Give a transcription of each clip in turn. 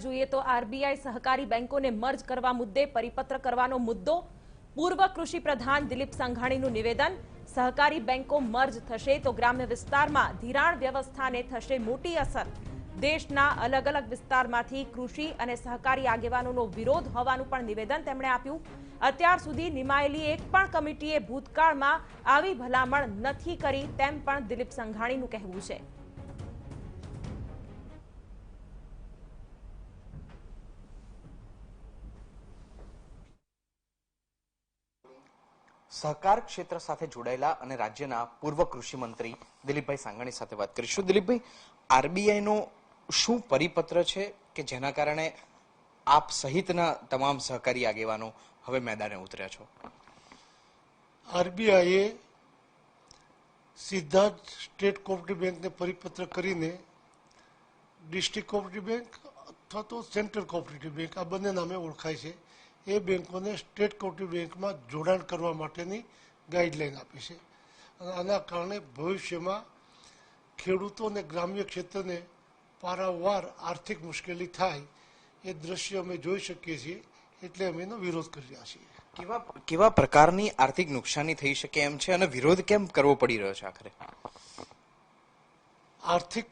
જોઈએ તો આરબીઆઈ સહકારી બેંકોને મર્જ કરવા મુદ્દે પરિપત્ર કરવાનો મુદ્દો, પૂર્વ કૃષિ પ્રધાન દિલીપ સંઘાણીનું નિવેદન, સહકારી બેંકો મર્જ થશે તો ગ્રામ્ય વિસ્તારમાં ધિરાણ વ્યવસ્થાને થશે મોટી અસર, દેશના અલગ અલગ વિસ્તારમાંથી કૃષિ અને સહકારી આગેવાનોનો વિરોધ હોવાનું પણ નિવેદન તેમણે આપ્યું. અત્યાર સુધી નિમાયેલી એક પણ કમિટીએ ભૂતકાળમાં આવી ભલામણ નથી કરી તેમ પણ દિલીપ સંઘાણીનું કહેવું છે. સહકાર ક્ષેત્ર સાથે જોડાયેલા અને રાજ્યના પૂર્વ કૃષિ મંત્રી દિલીપભાઈ સાંઘાણી સાથે વાત કરીશું. દિલીપભાઈ, આરબીઆઈનો શું પરિપત્ર છે કે જેના કારણે આપ સહિતના તમામ સહકારી આગેવાનો હવે મેદાને ઉતર્યા છો? આરબીઆઈએ સીધા જ સ્ટેટ કોઓપરેટિવ બેંકને પરિપત્ર કરીને ડિસ્ટ્રિક્ટ કોઓપરેટિવ બેંક અથવા તો સેન્ટ્રલ કોઓપરેટિવ બેંક, આ બંને નામે ઓળખાય છે, એ બેંકોને સ્ટેટ કોઓપરેટિવ બેંકમાં જોડાણ કરવા માટેની ગાઈડલાઈન આપી છે. અને આના કારણે ભવિષ્યમાં ખેડૂતો અને ગ્રામ્ય ક્ષેત્રને પારાવાર આર્થિક મુશ્કેલી થાય એ દ્રશ્ય અમે જોઈ શકીએ છીએ, એટલે અમે એનો વિરોધ કરી રહ્યા છીએ. કેવા પ્રકારની આર્થિક નુકસાની થઈ શકે એમ છે અને વિરોધ કેમ કરવો પડી રહ્યો છે આખરે? આર્થિક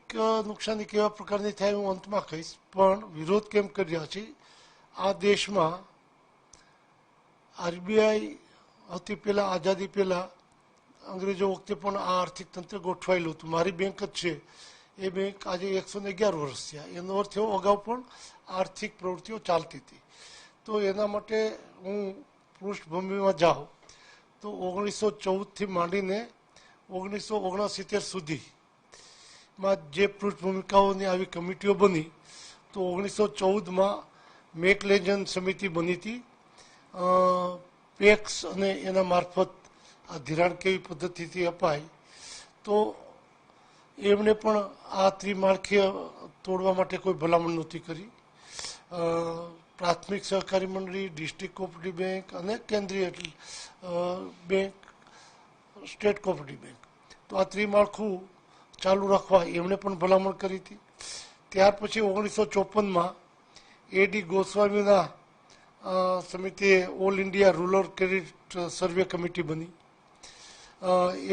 નુકસાની કેવા પ્રકારની થાય હું અંતમાં કહીશ, પણ વિરોધ કેમ કરી રહ્યા છીએ, આ દેશમાં આરબીઆઈ હતી પહેલાં, આઝાદી પહેલાં અંગ્રેજો વખતે પણ આ આર્થિક તંત્ર ગોઠવાયેલું હતું. મારી બેંક જ છે એ બેંક આજે 111 વર્ષ થયા. એનો અર્થ એવો અગાઉ પણ આર્થિક પ્રવૃત્તિઓ ચાલતી હતી. તો એના માટે હું પૃષ્ઠભૂમિમાં જાઉં તો 1914થી માંડીને 1969 સુધીમાં જે પૃષ્ઠભૂમિકાઓની આવી કમિટીઓ બની, તો 1914માં મેકલેજન સમિતિ બની હતી. પેક્સ અને એના મારફત આ ધિરાણ કેવી પદ્ધતિથી અપાય, તો એમણે પણ આ ત્રિમાળખીય તોડવા માટે કોઈ ભલામણ નહોતી કરી. પ્રાથમિક સહકારી મંડળી, ડિસ્ટ્રિક્ટ કોઓપરેટિવ બેંક અને કેન્દ્રીય બેંક, સ્ટેટ કોઓપરેટિવ બેંક, તો આ ત્રિમાળખું ચાલુ રાખવા એમણે પણ ભલામણ કરી હતી. ત્યાર પછી 1954માં એડી ગોસ્વામીના સમિતિએ ઓલ ઇન્ડિયા રૂરલ ક્રેડિટ સર્વે કમિટી બની.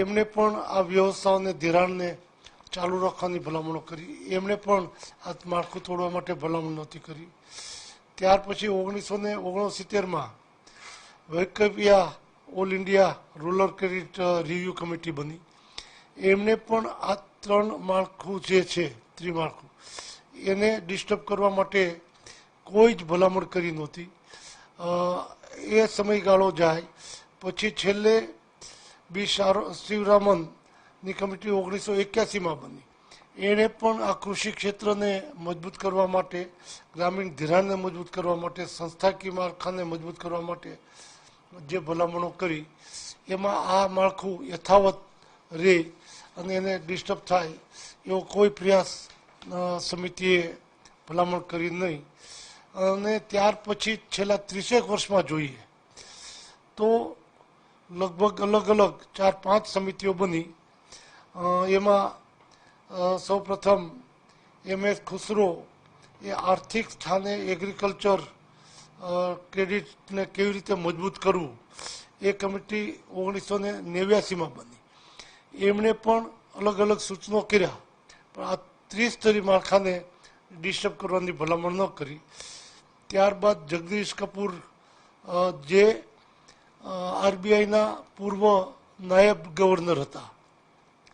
એમણે પણ આ વ્યવસ્થાઓને, ધિરાણને ચાલુ રાખવાની ભલામણો કરી. એમણે પણ આ માળખું તોડવા માટે ભલામણ નહોતી કરી. ત્યાર પછી 1969માં વૈકલ્પિયા all India rural credit review committee બની. એમણે પણ આ ત્રણ માળખું જે છે, ત્રિમાળખું, એને ડિસ્ટર્બ કરવા માટે કોઈ જ ભલામણ કરી નહોતી. એ સમયગાળો જાય પછી છેલ્લે બી શિવરામનની કમિટી 1981માં બની. એણે પણ આ કૃષિ ક્ષેત્રને મજબૂત કરવા માટે, ગ્રામીણ ધિરાણને મજબૂત કરવા માટે, સંસ્થાકીય માળખાને મજબૂત કરવા માટે જે ભલામણો કરી, એમાં આ માળખું યથાવત રહે અને એને ડિસ્ટર્બ થાય એવો કોઈ પ્રયાસ સમિતિએ ભલામણ કરી નહીં. અને ત્યાર પછી છેલ્લા 30 વર્ષમાં જોઈએ તો લગભગ અલગ અલગ 4-5 સમિતિઓ બની. એમાં સૌપ્રથમ MS ખુસરો એ આર્થિક સ્થાને એગ્રીકલ્ચર ક્રેડિટને કેવી રીતે મજબૂત કરવું, એ કમિટી 1989માં બની. એમણે પણ અલગ અલગ સૂચનો કર્યા, પણ આ ત્રિસ્તરી માળખાને ડિસ્ટર્બ કરવાની ભલામણ ન કરી. ત્યારબાદ જગદીશ કપૂર, જે આરબીઆઈના પૂર્વ નાયબ ગવર્નર હતા,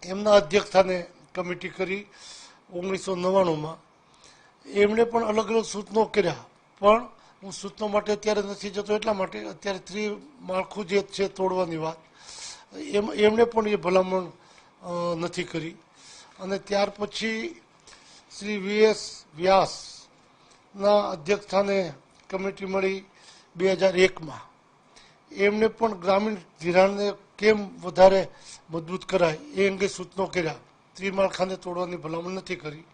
એમના અધ્યક્ષસ્થાને કમિટી કરી 1999માં. એમણે પણ અલગ અલગ સૂચનો કર્યા, પણ હું સૂચનો માટે અત્યારે નથી જતો, એટલા માટે અત્યારે ત્રિમાળખું જે છે તોડવાની વાત, એમણે પણ એ ભલામણ નથી કરી. અને ત્યાર પછી શ્રી VS વ્યાસના અધ્યક્ષસ્થાને કમિટી મળી 2001માં. એમણે પણ ગ્રામીણ ધિરાણને કેમ વધારે મજબૂત કરાય એ અંગે સૂચનો કર્યા. ત્રિમાળખાને તોડવાની ભલામણ નથી કરી.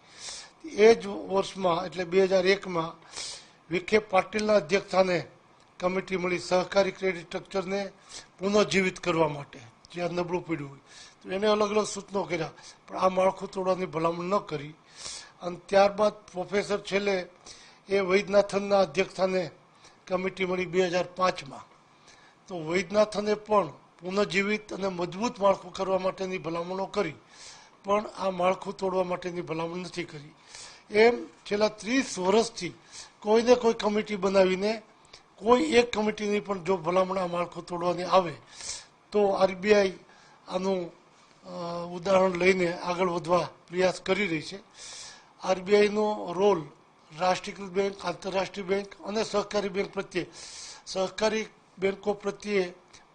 એ જ વર્ષમાં એટલે 2001માં વિખે પાટીલના અધ્યક્ષસ્થાને કમિટી મળી સહકારી ક્રેડિટ સ્ટ્રક્ચરને પુનઃજીવિત કરવા માટે, જ્યાં નબળું પડ્યું હોય. તો એને અલગ અલગ સૂચનો કર્યા, પણ આ માળખું તોડવાની ભલામણ ન કરી. અને ત્યારબાદ પ્રોફેસર છેલ્લે એ વૈદ્યનાથનના અધ્યક્ષસ્થાને કમિટી મળી 2005માં. તો વૈદ્યનાથને પણ પુનઃજીવિત અને મજબૂત માળખું કરવા માટેની ભલામણો કરી, પણ આ માળખું તોડવા માટેની ભલામણ નથી કરી. એમ છેલ્લા 30 વર્ષથી કોઈને કોઈ કમિટી બનાવીને કોઈ એક કમિટીની પણ જો ભલામણ આ માળખું તોડવાની આવે તો આરબીઆઈ આનું ઉદાહરણ લઈને આગળ વધવા પ્રયાસ કરી રહી છે. આરબીઆઈનો રોલ રાષ્ટ્રીયકૃત બેંક, આંતરરાષ્ટ્રીય બેંક અને સહકારી બેંક પ્રત્યે, સહકારી બેંકો પ્રત્યે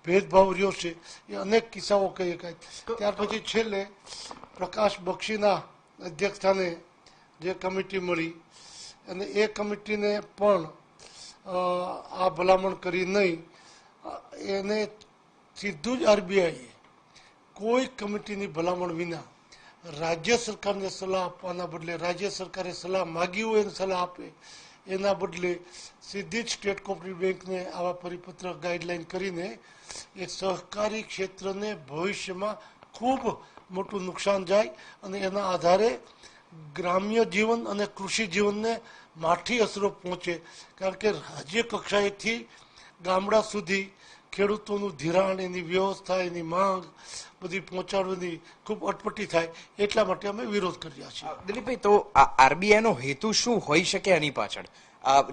ભેદભાવ રહ્યો છે એ અનેક કિસ્સાઓ કહી શકાય. ત્યાર પછી છેલ્લે પ્રકાશ બક્ષીના અધ્યક્ષસ્થાને જે કમિટી મળી અને એ કમિટીને પણ આ ભલામણ કરી નહીં, એને સીધું જ આરબીઆઈએ કોઈ કમિટીની ભલામણ વિના રાજ્ય સરકારને સલાહ આપવાના બદલે, રાજ્ય સરકારે સલાહ માગી હોય એને સલાહ આપે એના બદલે સીધી જ સ્ટેટ કોઓપરેટિવ બેંકને આવા પરિપત્ર ગાઈડલાઈન કરીને એ સહકારી ક્ષેત્રને ભવિષ્યમાં ખૂબ મોટું નુકસાન જાય અને એના આધારે ગ્રામ્ય જીવન અને કૃષિ જીવનને માઠી અસરો પહોંચે. કારણ કે રાજ્ય કક્ષાએથી ગામડા સુધી ખેડૂતોનું ધિરાણ, એની વ્યવસ્થા, એની માંગ બધી પહોંચાડવાની ખૂબ અટપટી થાય. એટલા માટે અમે વિરોધ કર્યા છીએ. દિલીપભાઈ, તો આરબીઆઈ નો હેતુ શું હોઈ શકે આની પાછળ?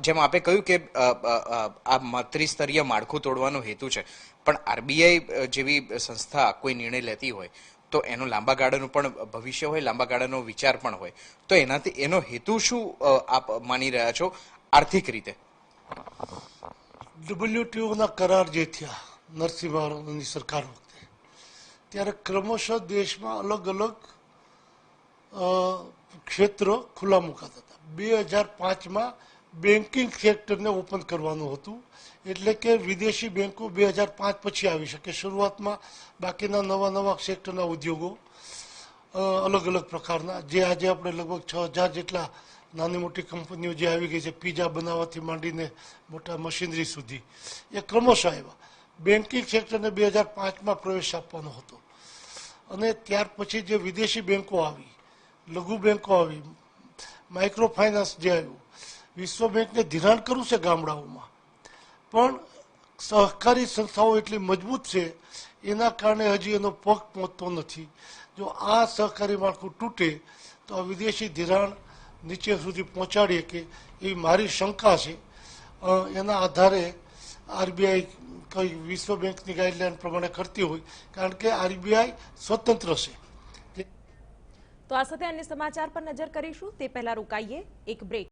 જેમ આપે કહ્યું કે આ ત્રિસ્તરીય માળખું તોડવાનો હેતુ છે, પણ આરબીઆઈ જેવી સંસ્થા કોઈ નિર્ણય લેતી હોય તો એનો લાંબા ગાળાનું પણ ભવિષ્ય હોય, લાંબા ગાળાનો વિચાર પણ હોય, તો એનાથી એનો હેતુ શું આપ માની રહ્યા છો આર્થિક રીતે? WTOના કરાર જે થયા નરસિંહ સરકાર વખતે, ત્યારે ક્રમશઃ દેશમાં અલગ અલગ ક્ષેત્ર ખુલ્લા મુકાતા હતા. 2005માં બેન્કિંગ સેક્ટરને ઓપન કરવાનું હતું, એટલે કે વિદેશી બેન્કો 2005 પછી આવી શકે. શરૂઆતમાં બાકીના નવા સેક્ટરના ઉદ્યોગો અલગ અલગ પ્રકારના, જે આજે આપણે લગભગ 6000 જેટલા નાની મોટી કંપનીઓ જે આવી ગઈ છે, પીઝા બનાવવાથી માંડીને મોટા મશીનરી સુધી, એ ક્રમશઃ આવ્યા. બેન્કિંગ સેક્ટરને 2005માં પ્રવેશ આપવાનો હતો. અને ત્યાર પછી જે વિદેશી બેન્કો આવી, લઘુ બેન્કો આવી, માઇક્રો ફાઇનાન્સ જે આવ્યું, વિશ્વ બેંકને ધિરાણ કરવું છે ગામડાઓમાં, પણ સહકારી સંસ્થાઓ એટલી મજબૂત છે એના કારણે હજી એનો પગ પહોંચતો નથી. જો આ સહકારી માળખું તૂટે તો આ વિદેશી ધિરાણ નીચે સુધી પહોંચાડીએ કે એવી મારી શંકા છે. એના આધારે આરબીઆઈ કઈ વિશ્વ બેંકની ગાઈડલાઈન પ્રમાણે કરતી હોય, કારણ કે આરબીઆઈ સ્વતંત્ર છે. તો આ સાથે અન્ય સમાચાર પર નજર કરીશું તે પહેલા રોકાઈએ એક બ્રેક.